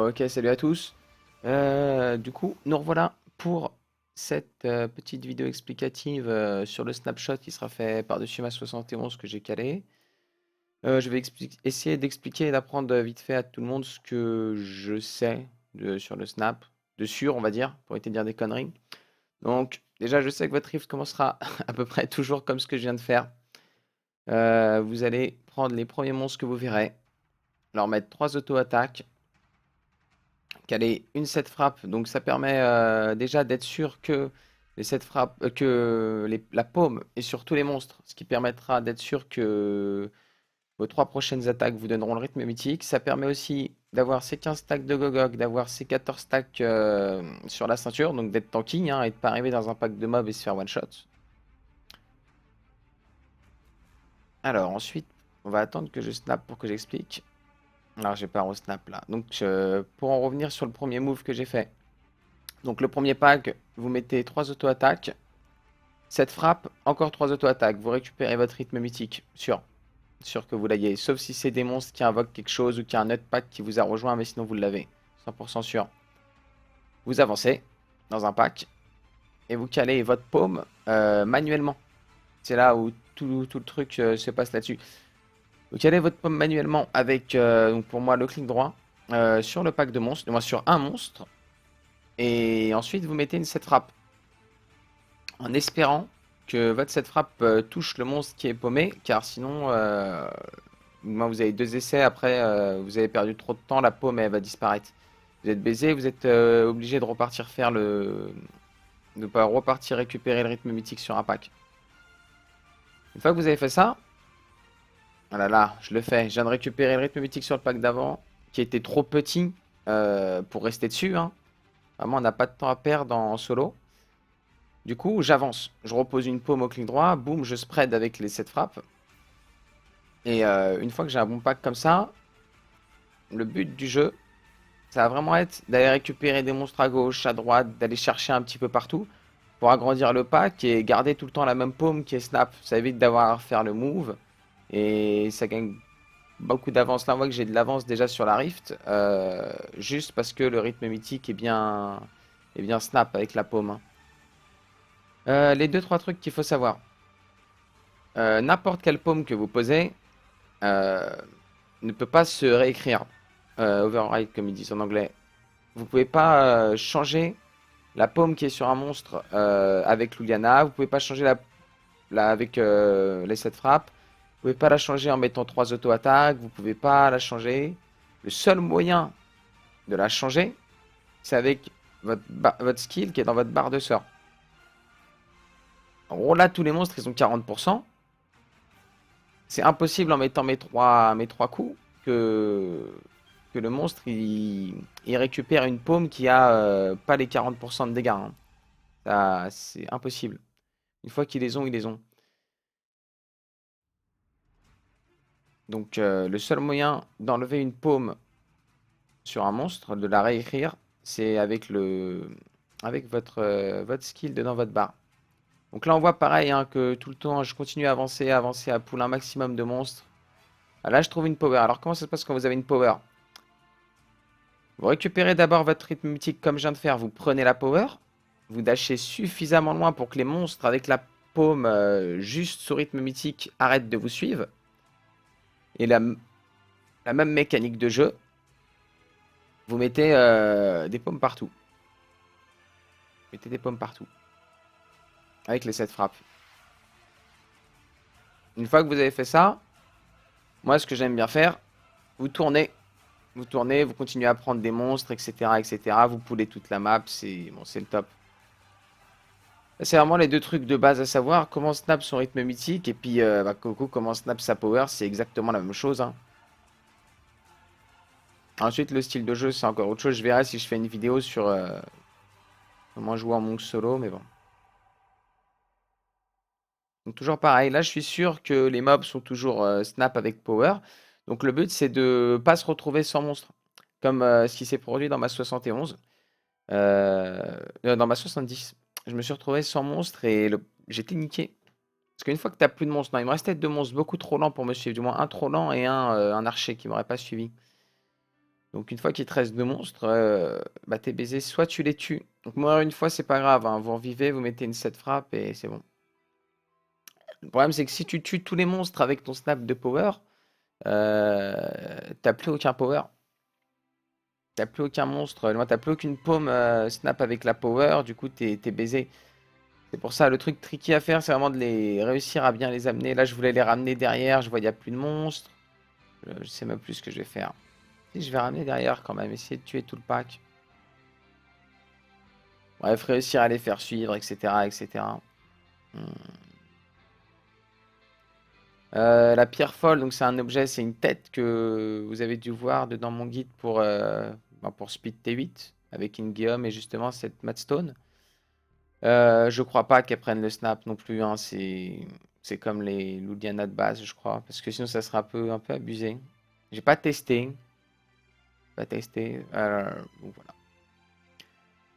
Ok, salut à tous. Du coup, nous revoilà pour cette petite vidéo explicative sur le snapshot qui sera fait par-dessus ma 71 que j'ai calé. Je vais essayer d'expliquer et d'apprendre vite fait à tout le monde ce que je sais sur le snap, de sûr, on va dire, pour éviter de dire des conneries. Donc, déjà, je sais que votre rift commencera à peu près toujours comme ce que je viens de faire. Vous allez prendre les premiers monstres que vous verrez, leur mettre 3 auto-attaques, caler une set frappe. Donc ça permet déjà d'être sûr que les set frappes, la paume est sur tous les monstres, ce qui permettra d'être sûr que vos 3 prochaines attaques vous donneront le rythme mythique. Ça permet aussi d'avoir ces 15 stacks de Gogok, d'avoir ces 14 stacks sur la ceinture, donc d'être tanky hein, et de pas arriver dans un pack de mobs et se faire one shot. Alors ensuite, on va attendre que je snap pour que j'explique. Alors j'ai pas au snap là. Donc pour en revenir sur le premier move que j'ai fait. Donc le premier pack, vous mettez 3 auto-attaques. Cette frappe, encore 3 auto-attaques. Vous récupérez votre rythme mythique. Sûr. Sûr que vous l'ayez. Sauf si c'est des monstres qui invoquent quelque chose ou qu'il y a un autre pack qui vous a rejoint, mais sinon vous l'avez. 100% sûr. Vous avancez dans un pack et vous calez votre paume manuellement. C'est là où tout le truc se passe là-dessus. Vous calez votre paume manuellement avec, donc pour moi, le clic droit sur le pack de monstres, du moins sur un monstre. Et ensuite, vous mettez une set frappe. En espérant que votre set frappe touche le monstre qui est paumé, car sinon, moi, vous avez 2 essais, après vous avez perdu trop de temps, la paume elle va disparaître. Vous êtes baisé, vous êtes obligé de repartir faire de pas repartir récupérer le rythme mythique sur un pack. Une fois que vous avez fait ça, voilà là, je le fais, je viens de récupérer le rythme mythique sur le pack d'avant, qui était trop petit pour rester dessus, hein. Vraiment, on n'a pas de temps à perdre en solo. Du coup, j'avance. Je repose une paume au clic droit, boum, je spread avec les 7 frappes. Et une fois que j'ai un bon pack comme ça, le but du jeu, ça va vraiment être d'aller récupérer des monstres à gauche, à droite, d'aller chercher un petit peu partout pour agrandir le pack et garder tout le temps la même paume qui est snap. Ça évite d'avoir à faire le move et ça gagne beaucoup d'avance. Là, on voit que j'ai de l'avance déjà sur la Rift, juste parce que le rythme mythique est bien snap avec la paume, hein. Les deux trois trucs qu'il faut savoir. N'importe quelle paume que vous posez euh, ne peut pas se réécrire. Override, comme ils disent en anglais. Vous pouvez pas changer la paume qui est sur un monstre avec Luliana. Vous pouvez pas changer avec les 7 frappes. Vous pouvez pas la changer en mettant 3 auto-attaques. Vous pouvez pas la changer. Le seul moyen de la changer, c'est avec votre skill qui est dans votre barre de sort. En gros, là, tous les monstres, ils ont 40%. C'est impossible en mettant mes trois coups que le monstre il récupère une paume qui a pas les 40% de dégâts, hein. Ça, c'est impossible. Une fois qu'ils les ont, ils les ont. Donc le seul moyen d'enlever une paume sur un monstre, de la réécrire, c'est avec votre skill dans votre barre. Donc là on voit pareil hein, que tout le temps je continue à avancer, à pull un maximum de monstres. Ah, là je trouve une power. Alors comment ça se passe quand vous avez une power? Vous récupérez d'abord votre rythme mythique comme je viens de faire, vous prenez la power, vous dashez suffisamment loin pour que les monstres avec la paume juste sous rythme mythique arrêtent de vous suivre. Et la même mécanique de jeu, vous mettez des paumes partout. Mettez des paumes partout. Avec les 7 frappes. Une fois que vous avez fait ça, moi ce que j'aime bien faire, vous tournez. Vous tournez, vous continuez à prendre des monstres, etc. etc. Vous poulez toute la map, c'est bon, c'est le top. C'est vraiment les deux trucs de base à savoir. Comment snap son rythme mythique et puis Coco comment snap sa power, c'est exactement la même chose, hein. Ensuite, le style de jeu, c'est encore autre chose. Je verrai si je fais une vidéo sur comment jouer en monk solo, mais bon. Donc toujours pareil, là je suis sûr que les mobs sont toujours snap avec power. Donc le but c'est de pas se retrouver sans monstre. Comme ce qui s'est produit dans ma 71. Dans ma 70. Je me suis retrouvé sans monstre et j'étais niqué. Parce qu'une fois que t'as plus de monstres, non, il me restait 2 monstres beaucoup trop lents pour me suivre. Du moins un trop lent et un archer qui m'aurait pas suivi. Donc une fois qu'il te reste 2 monstres, bah t'es baisé, soit tu les tues. Donc mourir une fois, c'est pas grave, hein. Vous revivez, vous mettez une 7 frappe et c'est bon. Le problème, c'est que si tu tues tous les monstres avec ton snap de power, t'as plus aucun power. T'as plus aucun monstre, moi t'as plus aucune paume snap avec la power, du coup t'es baisé. C'est pour ça, le truc tricky à faire, c'est vraiment de les réussir à bien les amener. Là, je voulais les ramener derrière, je vois il n'y a plus de monstres. Je sais même plus ce que je vais faire. Si je vais ramener derrière quand même, essayer de tuer tout le pack. Bref, réussir à les faire suivre, etc. etc. Hmm. La pierre folle, donc c'est un objet, c'est une tête que vous avez dû voir dans mon guide pour Speed T8 avec une Guillaume et justement cette Madstone. Je crois pas qu'elles prennent le snap non plus, hein. C'est comme les Ludiana de base, je crois. Parce que sinon, ça serait un peu abusé. J'ai pas testé. Pas testé. Donc voilà.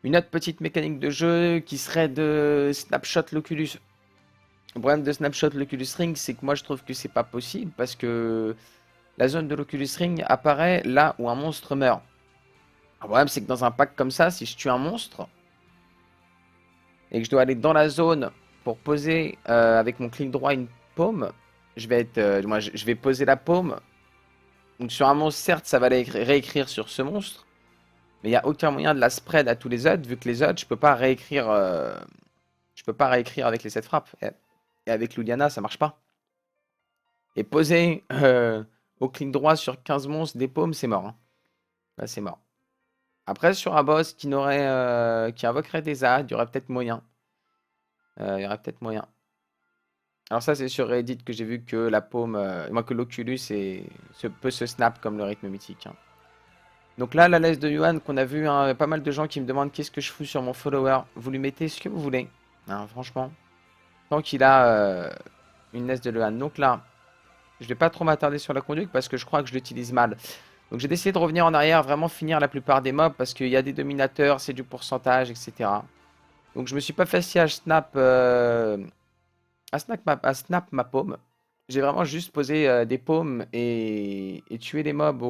Une autre petite mécanique de jeu qui serait de snapshot l'Oculus. Le problème de snapshot l'Oculus Ring, c'est que moi je trouve que c'est pas possible parce que la zone de l'Oculus Ring apparaît là où un monstre meurt. Le problème, c'est que dans un pack comme ça, si je tue un monstre, et que je dois aller dans la zone pour poser avec mon clic droit une paume, je vais poser la paume. Donc sur un monstre, certes, ça va réécrire sur ce monstre, mais il n'y a aucun moyen de la spread à tous les autres, vu que les autres, je peux pas réécrire avec les 7 frappes. Et avec Luliana, ça marche pas. Et poser au clic droit sur 15 monstres des paumes, c'est mort, hein. Là, c'est mort. Après, sur un boss qui invoquerait des ZAD, il y aurait peut-être moyen. Il y aurait peut-être moyen. Alors ça, c'est sur Reddit que j'ai vu que la paume, moi que l'Oculus peut se snap comme le rythme mythique, hein. Donc là, la laisse de Yuan qu'on a vu, hein, pas mal de gens qui me demandent qu'est-ce que je fous sur mon follower. Vous lui mettez ce que vous voulez, hein, franchement. Tant qu'il a une laisse de Yuan. Donc là, je vais pas trop m'attarder sur la conduite parce que je crois que je l'utilise mal. Donc j'ai décidé de revenir en arrière, vraiment finir la plupart des mobs parce qu'il y a des dominateurs, c'est du pourcentage, etc. Donc je me suis pas facile à snap ma paume. J'ai vraiment juste posé des paumes et tuer les mobs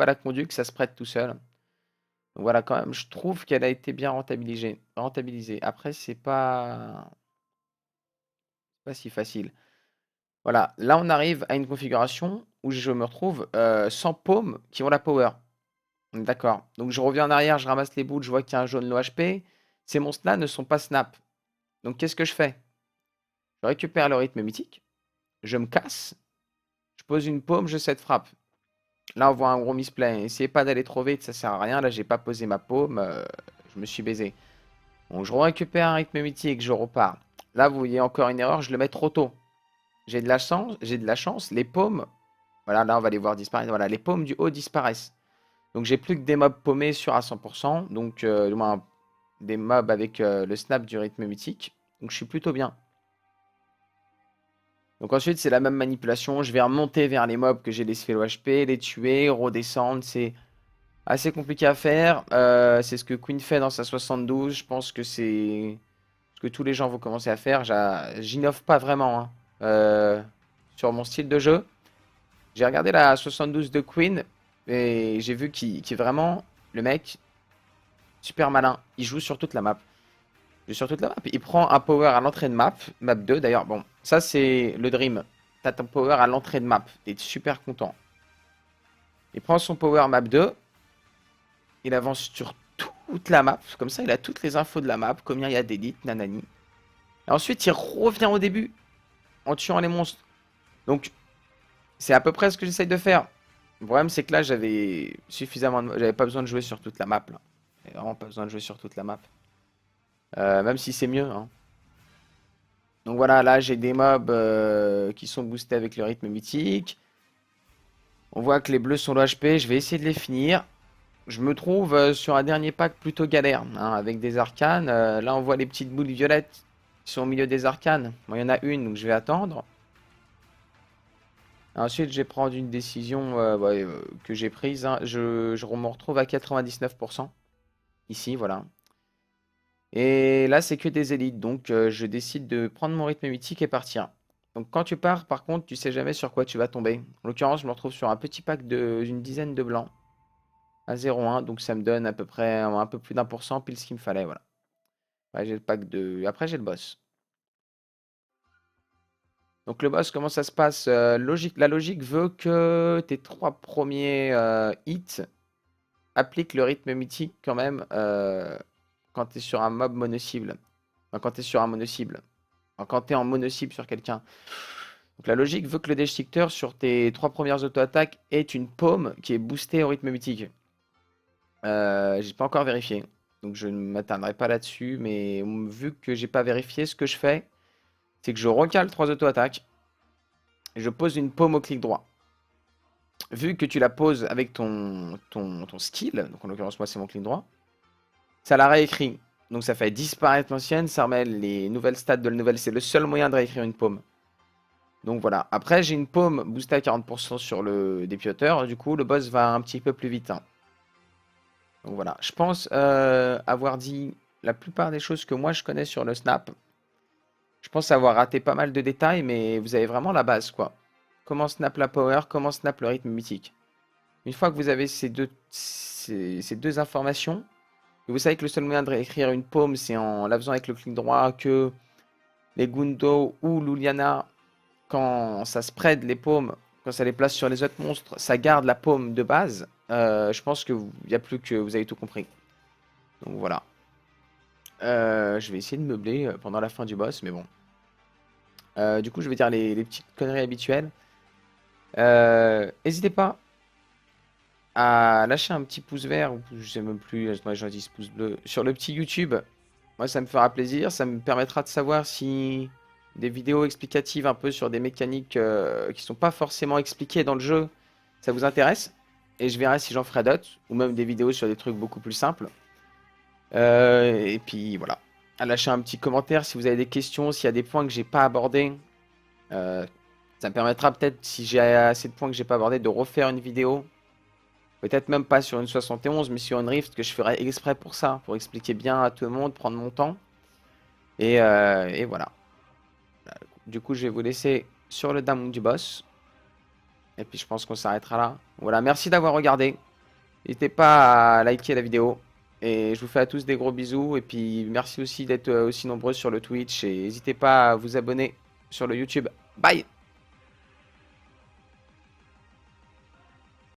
à la conduite, ça se prête tout seul. Donc voilà, quand même, je trouve qu'elle a été bien rentabilisée. Après, c'est pas si facile. Voilà, là on arrive à une configuration où je me retrouve sans paumes qui ont la power. D'accord. Donc je reviens en arrière, je ramasse les boules, je vois qu'il y a un jaune low HP. Ces monstres-là ne sont pas snap. Donc qu'est-ce que je fais? Je récupère le rythme mythique, je me casse, je pose une paume, je set frappe. Là, on voit un gros misplay. Essayez pas d'aller trop vite, ça sert à rien. Là, j'ai pas posé ma paume, je me suis baisé. Donc, je récupère un rythme mythique, je repars. Là, vous voyez encore une erreur, je le mets trop tôt. J'ai de la chance. Les paumes, voilà, là, on va les voir disparaître. Voilà, les paumes du haut disparaissent. Donc, j'ai plus que des mobs paumés sur à 100%. Donc, du moins, des mobs avec le snap du rythme mythique. Donc, je suis plutôt bien. Donc ensuite, c'est la même manipulation. Je vais remonter vers les mobs que j'ai laissés au HP, les tuer, redescendre. C'est assez compliqué à faire. C'est ce que Queen fait dans sa 72. Je pense que c'est ce que tous les gens vont commencer à faire. J'innove pas vraiment, hein, sur mon style de jeu. J'ai regardé la 72 de Queen et j'ai vu qu'il vraiment, le mec, super malin. Il joue sur toute la map. Il joue sur toute la map. Il prend un power à l'entrée de map, map 2 d'ailleurs. Bon, ça c'est le dream. T'as ton power à l'entrée de map. T'es super content. Il prend son power map 2. Il avance sur toute la map. Comme ça, il a toutes les infos de la map. Combien il y a d'élites, nanani. Et ensuite, il revient au début en tuant les monstres. Donc, c'est à peu près ce que j'essaye de faire. Le problème, c'est que là, j'avais pas besoin de jouer sur toute la map, là. J'avais vraiment pas besoin de jouer sur toute la map. Même si c'est mieux, hein. Donc voilà, là, j'ai des mobs qui sont boostés avec le rythme mythique. On voit que les bleus sont low HP. Je vais essayer de les finir. Je me trouve sur un dernier pack plutôt galère, hein, avec des arcanes. Là, on voit les petites boules violettes qui sont au milieu des arcanes. Bon, il y en a une, donc je vais attendre. Ensuite, je vais prendre une décision que j'ai prise, hein. Je me retrouve à 99%. Ici, voilà. Et là, c'est que des élites. Donc, je décide de prendre mon rythme mythique et partir. Donc quand tu pars, par contre, tu sais jamais sur quoi tu vas tomber. En l'occurrence, je me retrouve sur un petit pack d'une dizaine de blancs à 0,1. Donc ça me donne à peu près un peu plus d'1%, pile ce qu'il me fallait. Voilà. Ouais, j'ai le pack de. Après, j'ai le boss. Donc le boss, comment ça se passe? La logique veut que tes 3 premiers hits appliquent le rythme mythique quand même quand tu es sur un mob mono-cible. Enfin, quand tu es sur un mono-cible. Enfin, quand tu es en mono-cible sur quelqu'un. Donc la logique veut que le déchiqueteur sur tes 3 premières auto-attaques ait une paume qui est boostée au rythme mythique. J'ai pas encore vérifié. Donc je ne m'attarderai pas là-dessus. Mais vu que j'ai pas vérifié, ce que je fais, c'est que je recale 3 auto-attaques. Et je pose une paume au clic droit. Vu que tu la poses avec ton skill, donc en l'occurrence moi c'est mon clic droit, ça la réécrit. Donc ça fait disparaître l'ancienne, ça remet les nouvelles stats de la nouvelle. C'est le seul moyen de réécrire une paume. Donc voilà. Après j'ai une paume boostée à 40% sur le dépiauteur. Du coup le boss va un petit peu plus vite, hein. Donc voilà. Je pense avoir dit la plupart des choses que moi je connais sur le snap. Je pense avoir raté pas mal de détails, mais vous avez vraiment la base quoi. Comment snap la power, comment snap le rythme mythique. Une fois que vous avez ces deux informations, et vous savez que le seul moyen de réécrire une paume, c'est en la faisant avec le clic droit, que les Gundo ou Luliana, quand ça spread les paumes, quand ça les place sur les autres monstres, ça garde la paume de base. Je pense qu'il n'y a plus que vous avez tout compris. Donc voilà. Je vais essayer de meubler pendant la fin du boss, mais bon. Du coup, je vais dire les petites conneries habituelles. N'hésitez pas à lâcher un petit pouce vert, ou je sais même plus, moi j'en dis pouce bleu, sur le petit YouTube. Moi ça me fera plaisir, ça me permettra de savoir si des vidéos explicatives un peu sur des mécaniques qui sont pas forcément expliquées dans le jeu, ça vous intéresse. Et je verrai si j'en ferai d'autres, ou même des vidéos sur des trucs beaucoup plus simples. Et puis voilà. À lâcher un petit commentaire si vous avez des questions, s'il y a des points que j'ai pas abordés. Euh, Ça me permettra peut-être, si j'ai assez de points que j'ai pas abordés, de refaire une vidéo. Peut-être même pas sur une 71, mais sur une Rift, que je ferai exprès pour ça, pour expliquer bien à tout le monde, prendre mon temps. Et voilà. Du coup, je vais vous laisser sur le down du boss. Et puis, je pense qu'on s'arrêtera là. Voilà, merci d'avoir regardé. N'hésitez pas à liker la vidéo. Et je vous fais à tous des gros bisous. Et puis, merci aussi d'être aussi nombreux sur le Twitch. Et n'hésitez pas à vous abonner sur le YouTube. Bye!